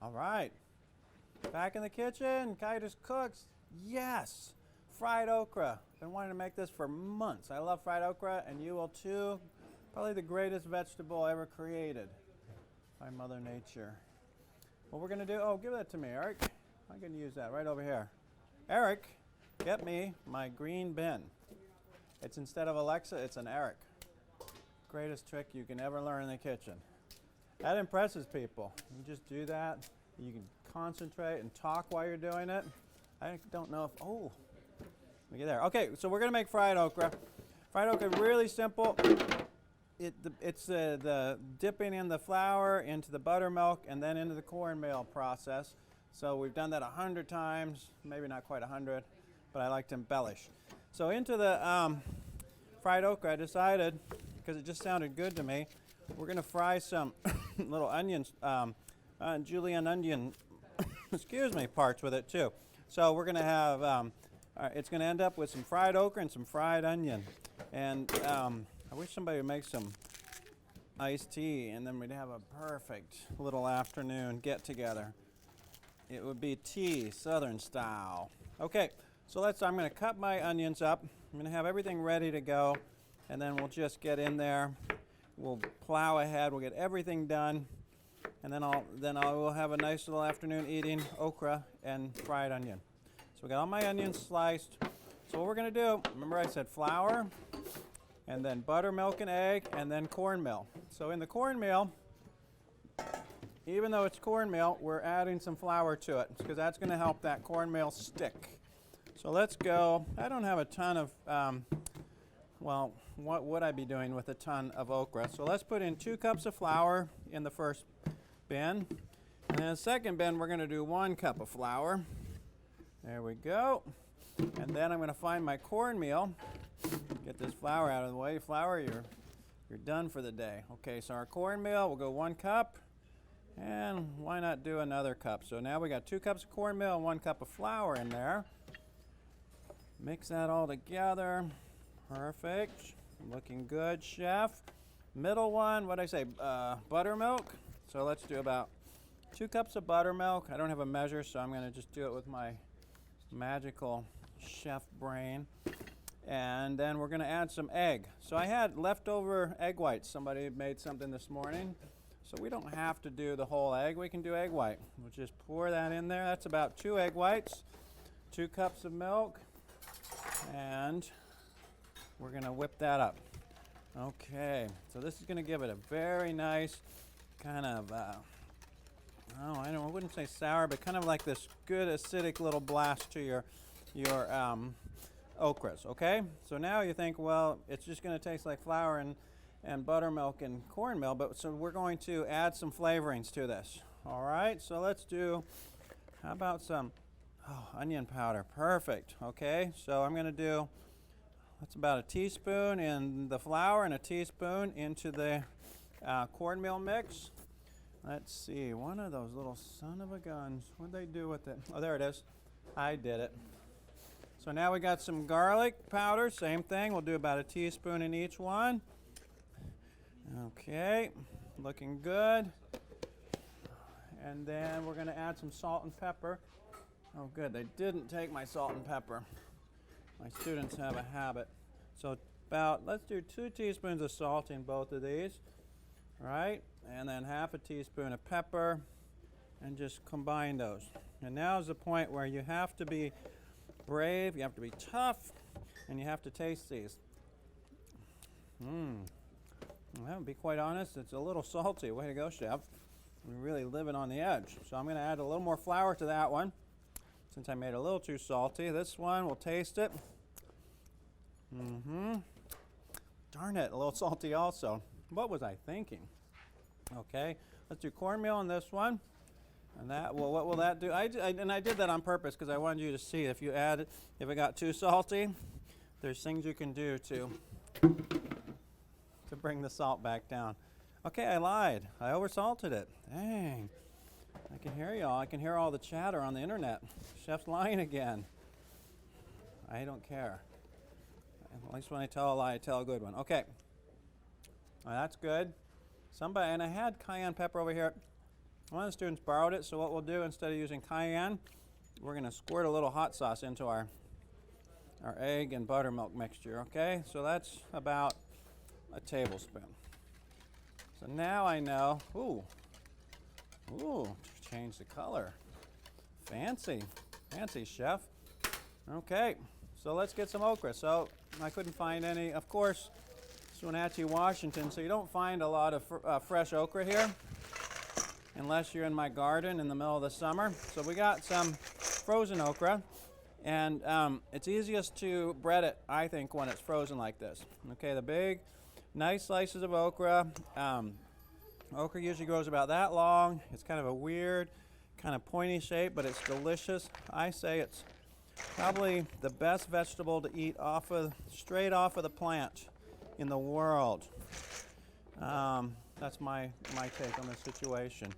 All right, back in the kitchen. Kai just cooks. Yes, fried okra. Been wanting to make this for months. I love fried okra, and you will too. Probably the greatest vegetable ever created by Mother Nature. What we're gonna do? Oh, give that to me, Eric. I can use that right over here. Eric, get me my green bin. It's instead of Alexa, it's an Eric. Greatest trick you can ever learn in the kitchen. That impresses people. You just do that. You can concentrate and talk while you're doing it. I don't know if, oh, let me get there. Okay, so we're gonna make fried okra. Fried okra, really simple. It's the dipping in the flour into the buttermilk and then into the cornmeal process. So we've done that 100 times, maybe not quite 100, but I like to embellish. So into the fried okra, I decided, because it just sounded good to me, we're gonna fry some little onions, julienne onion, excuse me, parts with it too. So we're gonna have, it's gonna end up with some fried okra and some fried onion. And I wish somebody would make some iced tea, and then we'd have a perfect little afternoon get together. It would be tea, Southern style. Okay, so I'm gonna cut my onions up. I'm gonna have everything ready to go, and then we'll just get in there. We'll plow ahead. We'll get everything done, and then I will have a nice little afternoon eating okra and fried onion. So we got all my onions sliced. So what we're gonna do? Remember I said flour, and then buttermilk and egg, and then cornmeal. So in the cornmeal, even though it's cornmeal, we're adding some flour to it because that's going to help that cornmeal stick. So let's go. I don't have a ton of, well, what would I be doing with a ton of okra? So let's put in 2 cups of flour in the first bin. And in the second bin, we're going to do 1 cup of flour. There we go. And then I'm going to find my cornmeal. Get this flour out of the way. Flour, you're done for the day. Okay, so our cornmeal, we'll go 1 cup. And why not do another cup? So now we got 2 cups of cornmeal and 1 cup of flour in there. Mix that all together. Perfect. Looking good, chef. Middle one, what did I say? Buttermilk. So let's do about 2 cups of buttermilk. I don't have a measure, so I'm going to just do it with my magical chef brain. And then we're going to add some egg. So I had leftover egg whites. Somebody made something this morning. So we don't have to do the whole egg. We can do egg white. We'll just pour that in there. That's about 2 egg whites, 2 cups of milk, and we're going to whip that up. Okay, so this is going to give it a very nice kind of, I wouldn't say sour, but kind of like this good acidic little blast to your okras, okay? So now you think, well, it's just going to taste like flour and buttermilk and cornmeal, but so we're going to add some flavorings to this. All right, so let's do, how about some onion powder? Perfect. Okay, so I'm going to do, that's about a teaspoon in the flour and a teaspoon into the cornmeal mix. Let's see, one of those little son of a guns, what'd they do with it? Oh, there it is. I did it. So now we got some garlic powder, same thing. We'll do about a teaspoon in each one. Okay, looking good. And then we're going to add some salt and pepper. Oh, good, they didn't take my salt and pepper. My students have a habit. So let's do 2 teaspoons of salt in both of these. All right, and then half a teaspoon of pepper, and just combine those. And now is the point where you have to be brave, you have to be tough, and you have to taste these. Well, to be quite honest, it's a little salty. Way to go, chef. We're really living on the edge. So I'm going to add a little more flour to that one, since I made it a little too salty. This one, we'll taste it. Darn it, a little salty also. What was I thinking? Okay, let's do cornmeal on this one. And that, well, what will that do? I did that on purpose because I wanted you to see if it got too salty, there's things you can do to bring the salt back down. Okay, I lied. I oversalted it. Dang. I can hear y'all. I can hear all the chatter on the internet. Chef's lying again. I don't care. At least when I tell a lie, I tell a good one. Okay. Well, that's good. And I had cayenne pepper over here. One of the students borrowed it, so what we'll do instead of using cayenne, we're going to squirt a little hot sauce into our egg and buttermilk mixture, okay? So that's about a tablespoon. So now I know, ooh, change the color. Fancy, chef. Okay, so let's get some okra. So I couldn't find any, of course, it's Wenatchee, Washington, so you don't find a lot of fresh okra here unless you're in my garden in the middle of the summer. So we got some frozen okra, and it's easiest to bread it, I think, when it's frozen like this. Okay, the big, nice slices of okra. Okra usually grows about that long. It's kind of a weird, kind of pointy shape, but it's delicious. I say it's probably the best vegetable to eat straight off of the plant in the world. That's my take on the situation.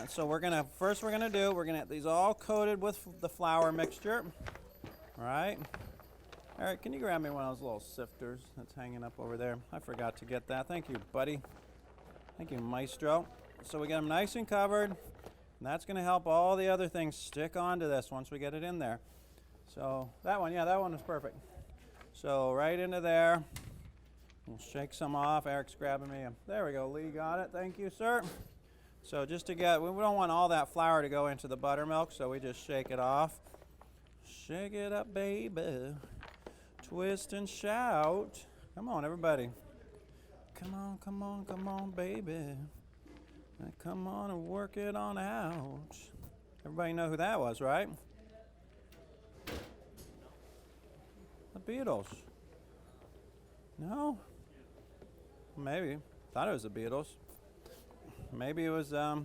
So we're gonna get these all coated with the flour mixture. All right. Eric, can you grab me one of those little sifters that's hanging up over there? I forgot to get that. Thank you, buddy. Thank you, Maestro. So we get them nice and covered. And that's gonna help all the other things stick onto this once we get it in there. So that one is perfect. So right into there. We'll shake some off. Eric's grabbing me. There we go. Lee got it. Thank you, sir. So just to get, we don't want all that flour to go into the buttermilk, so we just shake it off. Shake it up, baby. Twist and shout. Come on, everybody. Come on, baby. Now come on and work it on out. Everybody know who that was, right? The Beatles. No? Maybe. Thought it was the Beatles. Maybe it was the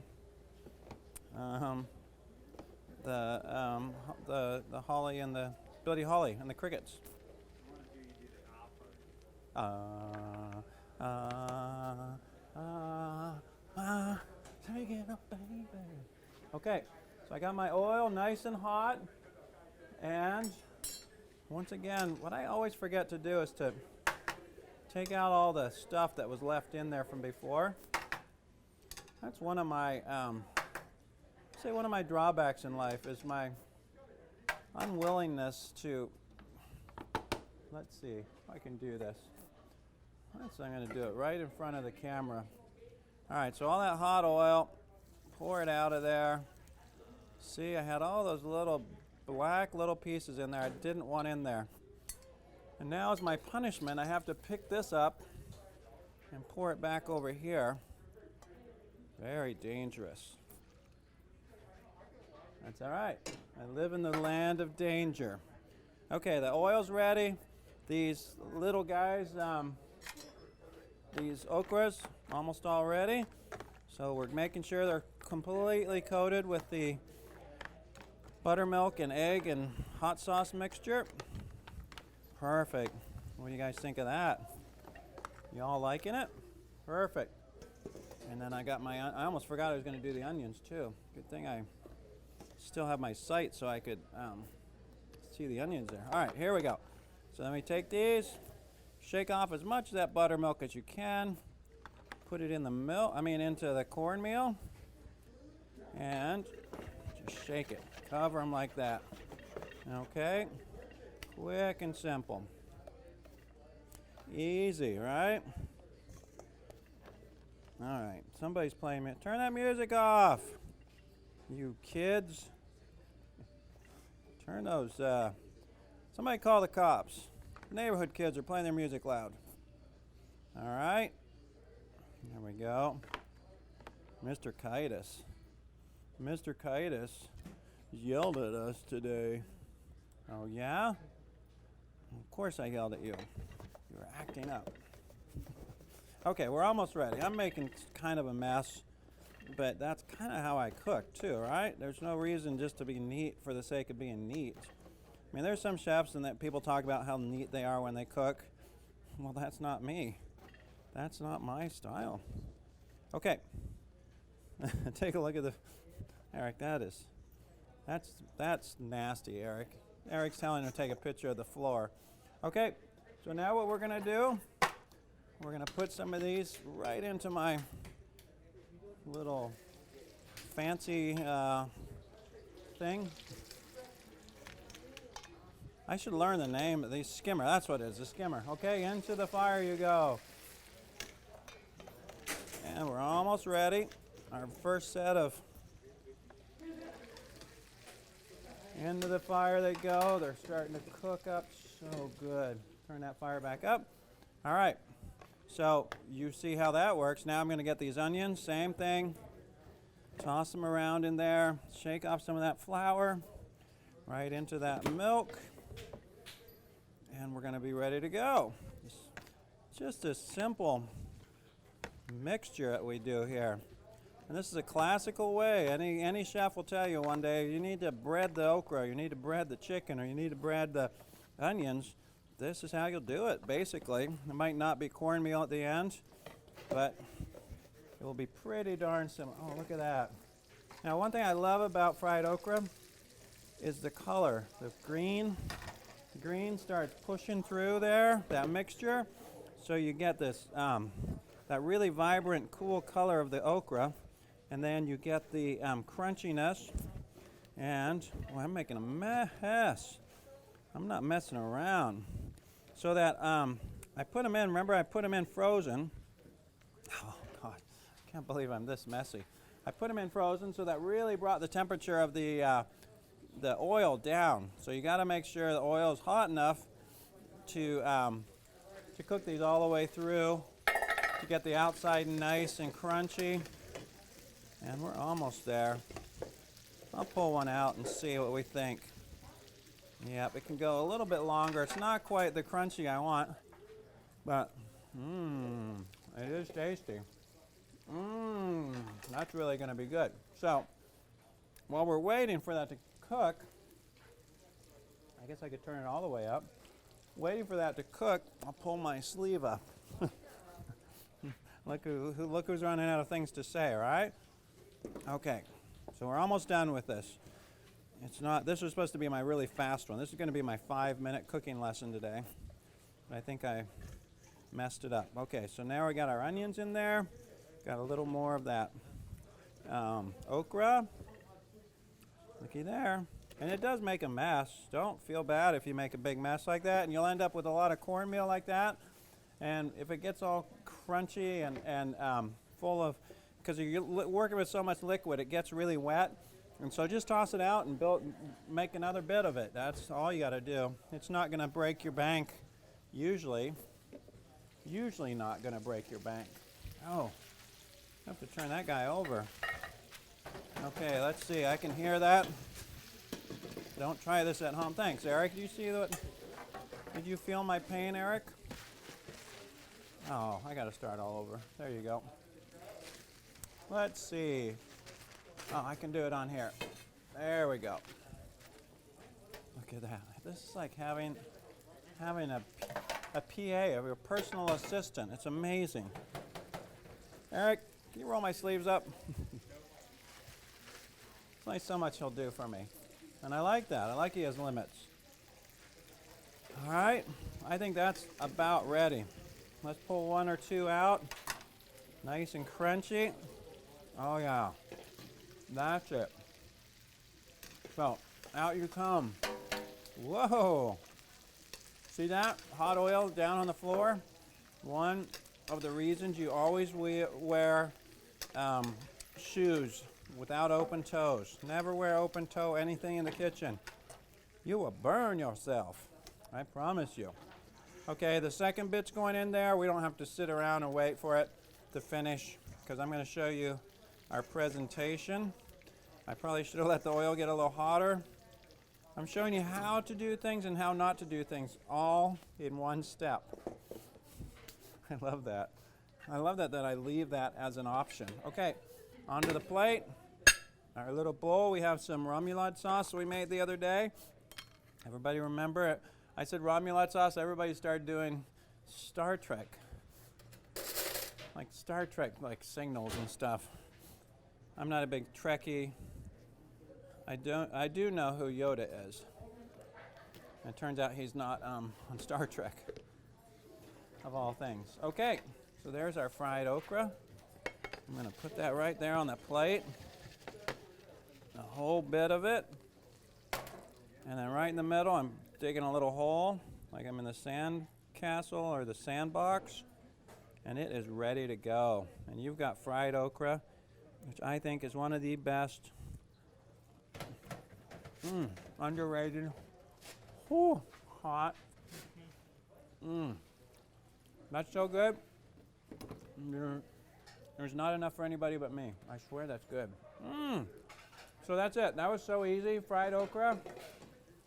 Holly and the Buddy Holly and the Crickets. Take it up, baby. Okay, so I got my oil nice and hot, and once again, what I always forget to do is to take out all the stuff that was left in there from before. That's one of my, one of my drawbacks in life is my unwillingness to, let's see if I can do this. I'm going to do it right in front of the camera. All right, so all that hot oil, pour it out of there. See, I had all those little black little pieces in there I didn't want in there. And now as my punishment, I have to pick this up and pour it back over here. Very dangerous. That's all right. I live in the land of danger. Okay, the oil's ready. These little guys, these okras, almost all ready. So we're making sure they're completely coated with the buttermilk and egg and hot sauce mixture. Perfect. What do you guys think of that? Y'all liking it? Perfect. And then I got I almost forgot I was going to do the onions too. Good thing I still have my sight so I could see the onions there. All right, here we go. So let me take these, shake off as much of that buttermilk as you can, put it in into the cornmeal, and just shake it. Cover them like that. Okay? Quick and simple. Easy, right? All right, somebody's playing music. Turn that music off, you kids. Turn those, somebody call the cops. Neighborhood kids are playing their music loud. All right, there we go. Mr. Kitus yelled at us today. Oh, yeah? Of course I yelled at you. You were acting up. Okay, we're almost ready. I'm making kind of a mess, but that's kind of how I cook too, right? There's no reason just to be neat for the sake of being neat. I mean, there's some chefs and that people talk about how neat they are when they cook. Well, that's not me. That's not my style. Okay. Take a look at Eric, that's nasty, Eric. Eric's telling him to take a picture of the floor. Okay, so now what we're gonna do, we're gonna put some of these right into my little fancy thing. I should learn the name of the skimmer. That's what it is, a skimmer. Okay, into the fire you go. And we're almost ready. Our first set of into the fire they go. They're starting to cook up so good. Turn that fire back up. All right. So you see how that works. Now I'm going to get these onions. Same thing. Toss them around in there. Shake off some of that flour. Right into that milk. And we're going to be ready to go. It's just a simple mixture that we do here. And this is a classical way. Any chef will tell you one day, you need to bread the okra, you need to bread the chicken, or you need to bread the onions. This is how you'll do it, basically. It might not be cornmeal at the end, but it will be pretty darn similar. Oh, look at that. Now, one thing I love about fried okra is the color. The green starts pushing through there, that mixture. So you get this, that really vibrant, cool color of the okra. And then you get the crunchiness. And, well, I'm making a mess. I'm not messing around. So that I put them in, remember I put them in frozen. Oh, God, I can't believe I'm this messy. I put them in frozen, so that really brought the temperature of the oil down. So you got to make sure the oil is hot enough to cook these all the way through, to get the outside nice and crunchy. And we're almost there. I'll pull one out and see what we think. Yep, it can go a little bit longer. It's not quite the crunchy I want, but it is tasty. That's really going to be good. So, while we're waiting for that to cook, I guess I could turn it all the way up. Waiting for that to cook, I'll pull my sleeve up. Look who's running out of things to say, all right? Okay, so we're almost done with this. This was supposed to be my really fast one. This is going to be my 5-minute cooking lesson today. But I think I messed it up. Okay, so now we got our onions in there. Got a little more of that okra. Looky there. And it does make a mess. Don't feel bad if you make a big mess like that, and you'll end up with a lot of cornmeal like that. And if it gets all crunchy and full of, because you're working with so much liquid, it gets really wet. And so just toss it out and make another bit of it. That's all you got to do. It's not going to break your bank, usually. Usually not going to break your bank. Oh, I have to turn that guy over. Okay, let's see. I can hear that. Don't try this at home. Thanks, Eric. Did you feel my pain, Eric? Oh, I got to start all over. There you go. Let's see. Oh, I can do it on here. There we go. Look at that. This is like having a PA, a personal assistant. It's amazing. Eric, can you roll my sleeves up? It's like so much he'll do for me. And I like that. I like he has limits. All right. I think that's about ready. Let's pull one or two out. Nice and crunchy. Oh, yeah. That's it. So, out you come. Whoa. See that? Hot oil down on the floor. One of the reasons you always wear shoes without open toes. Never wear open toe anything in the kitchen. You will burn yourself. I promise you. Okay, the second bit's going in there. We don't have to sit around and wait for it to finish, because I'm going to show you our presentation. I probably should have let the oil get a little hotter. I'm showing you how to do things and how not to do things, all in one step. I love that. I love that I leave that as an option. Okay, onto the plate. Our little bowl, we have some remoulade sauce we made the other day. Everybody remember it? I said remoulade sauce, everybody started doing Star Trek. Like Star Trek, like signals and stuff. I'm not a big Trekkie. I do know who Yoda is. It turns out he's not on Star Trek, of all things. Okay, so there's our fried okra. I'm going to put that right there on the plate. a whole bit of it. And then right in the middle, I'm digging a little hole, like I'm in the sand castle or the sandbox. And it is ready to go. And you've got fried okra, which I think is one of the best, underrated, hot. That's so good. There's not enough for anybody but me. I swear that's good. So that's it. That was so easy. Fried okra,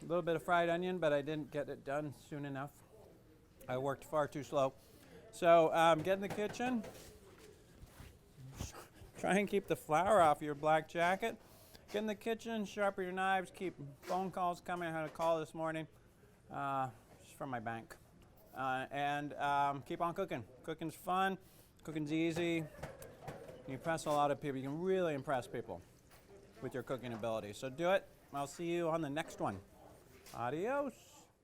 a little bit of fried onion, but I didn't get it done soon enough. I worked far too slow. So get in the kitchen. Try and keep the flour off your black jacket. Get in the kitchen, sharpen your knives, keep phone calls coming. I had a call this morning just from my bank. And keep on cooking. Cooking's fun. Cooking's easy. You impress a lot of people. You can really impress people with your cooking ability. So do it. I'll see you on the next one. Adios.